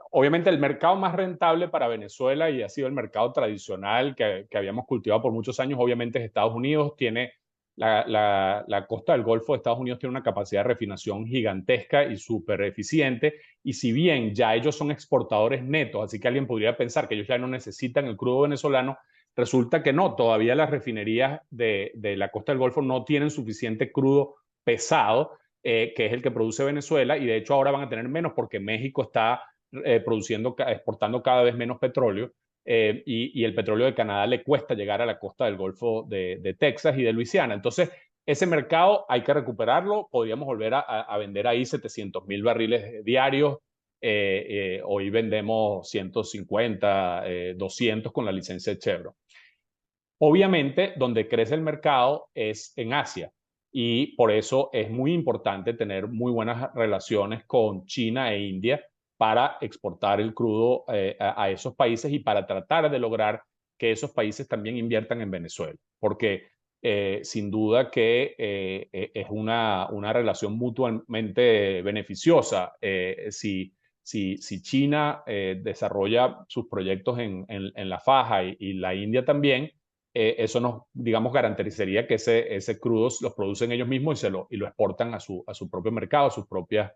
obviamente el mercado más rentable para Venezuela y ha sido el mercado tradicional que habíamos cultivado por muchos años, obviamente es Estados Unidos. Tiene la costa del Golfo de Estados Unidos tiene una capacidad de refinación gigantesca y súper eficiente. Y si bien ya ellos son exportadores netos, así que alguien podría pensar que ellos ya no necesitan el crudo venezolano, resulta que no, todavía las refinerías de la costa del Golfo no tienen suficiente crudo pesado, que es el que produce Venezuela, y de hecho ahora van a tener menos porque México está exportando cada vez menos petróleo, y el petróleo de Canadá le cuesta llegar a la costa del Golfo de Texas y de Luisiana. Entonces, ese mercado hay que recuperarlo, podríamos volver a vender ahí 700,000 barriles diarios, Hoy vendemos 150, 200 con la licencia de Chevron. Obviamente, donde crece el mercado es en Asia y por eso es muy importante tener muy buenas relaciones con China e India para exportar el crudo a esos países y para tratar de lograr que esos países también inviertan en Venezuela, porque sin duda que es una relación mutuamente beneficiosa. Si China desarrolla sus proyectos en la faja y la India también, eso nos, digamos, garantizaría que ese crudo los producen ellos mismos y lo exportan a su propio mercado, a sus propias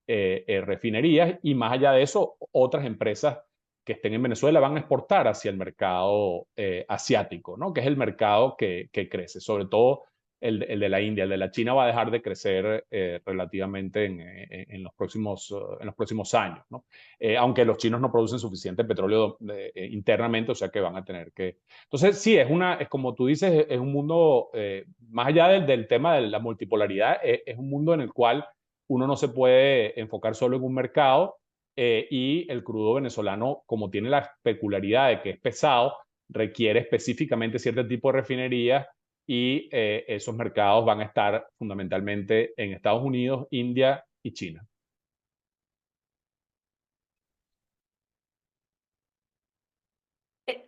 refinerías. Y más allá de eso, otras empresas que estén en Venezuela van a exportar hacia el mercado asiático, ¿no? Que es el mercado que crece, sobre todo el de la India. El de la China va a dejar de crecer relativamente en los próximos años, ¿no? Aunque los chinos no producen suficiente petróleo internamente, o sea que van a tener que... Entonces, sí, es como tú dices, es un mundo, más allá del tema de la multipolaridad, es un mundo en el cual uno no se puede enfocar solo en un mercado y el crudo venezolano, como tiene la peculiaridad de que es pesado, requiere específicamente cierto tipo de refinerías y esos mercados van a estar fundamentalmente en Estados Unidos, India y China.
Eh,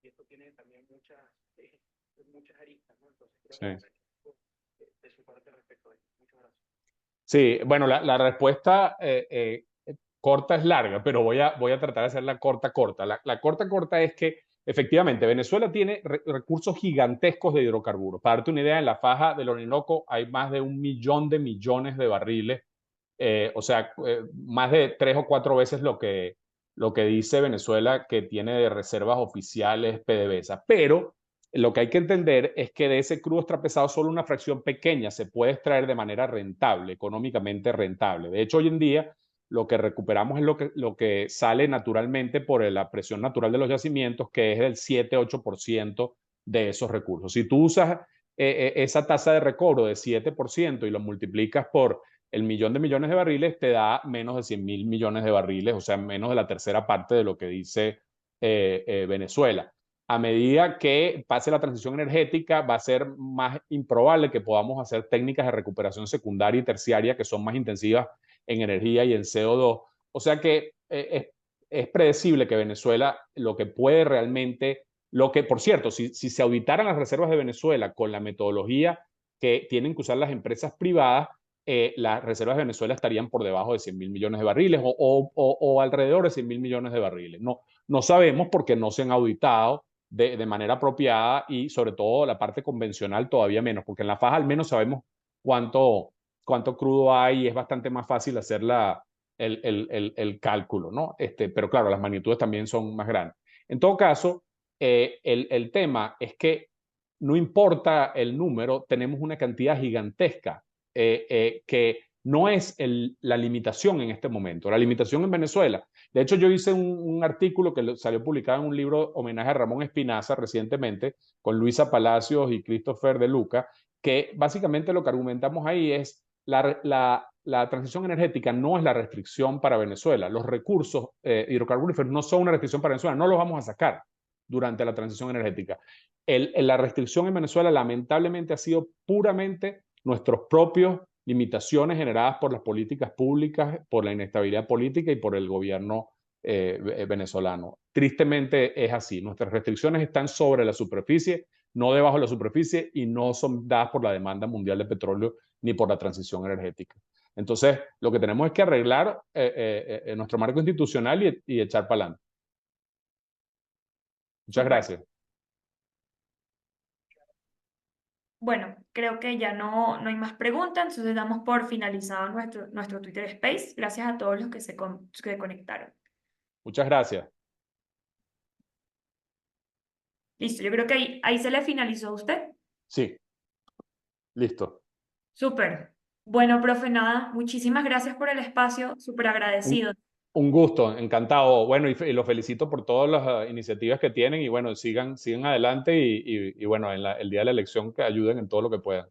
Y esto tiene también muchas aristas, ¿no? Entonces, quiero
Sí.
conocer de su parte respecto a esto. Muchas gracias.
Sí, bueno, la respuesta corta es larga, pero voy a tratar de hacerla corta. La corta es que efectivamente Venezuela tiene recursos gigantescos de hidrocarburos. Para darte una idea, en la faja del Orinoco hay más de 1 millón de millones de barriles, o sea, más de 3 o 4 veces lo que dice Venezuela que tiene de reservas oficiales PDVSA. Pero lo que hay que entender es que de ese crudo extrapesado solo una fracción pequeña se puede extraer de manera rentable, económicamente rentable. De hecho, hoy en día lo que recuperamos es lo que sale naturalmente por la presión natural de los yacimientos, que es el 7-8% de esos recursos. Si tú usas esa tasa de recobro de 7% y lo multiplicas por el millón de millones de barriles, te da menos de 100.000 millones de barriles, o sea, menos de la tercera parte de lo que dice Venezuela. A medida que pase la transición energética, va a ser más improbable que podamos hacer técnicas de recuperación secundaria y terciaria que son más intensivas en energía y en CO2. O sea que es predecible que Venezuela lo que puede realmente, por cierto, si se auditaran las reservas de Venezuela con la metodología que tienen que usar las empresas privadas, las reservas de Venezuela estarían por debajo de 100.000 millones de barriles o alrededor de 100.000 millones de barriles. No sabemos porque no se han auditado de manera apropiada y sobre todo la parte convencional todavía menos, porque en la faja al menos sabemos cuánto crudo hay y es bastante más fácil hacer el cálculo, ¿no? Pero claro, las magnitudes también son más grandes. En todo caso, el tema es que no importa el número, tenemos una cantidad gigantesca que no es la limitación en este momento. La limitación en Venezuela. De hecho, yo hice un artículo que salió publicado en un libro homenaje a Ramón Espinaza recientemente con Luisa Palacios y Christopher De Luca, que básicamente lo que argumentamos ahí es la transición energética no es la restricción para Venezuela. Los recursos hidrocarburíferos no son una restricción para Venezuela, no los vamos a sacar durante la transición energética. La restricción en Venezuela lamentablemente ha sido puramente nuestras propias limitaciones generadas por las políticas públicas, por la inestabilidad política y por el gobierno venezolano. Tristemente es así. Nuestras restricciones están sobre la superficie, no debajo de la superficie y no son dadas por la demanda mundial de petróleo ni por la transición energética. Entonces, lo que tenemos es que arreglar nuestro marco institucional y echar para adelante. Muchas
súper.
gracias.
Bueno, creo que ya no hay más preguntas, entonces damos por finalizado nuestro Twitter Space. Gracias a todos los que se conectaron.
Muchas gracias.
Listo, yo creo que ahí se le finalizó a usted.
Sí, listo.
Súper. Bueno, profe, nada, muchísimas gracias por el espacio, súper
Un,
agradecido.
un gusto, encantado. Bueno, y los felicito por todas las iniciativas que tienen y bueno, sigan adelante y bueno, el día de la elección que ayuden en todo lo que puedan.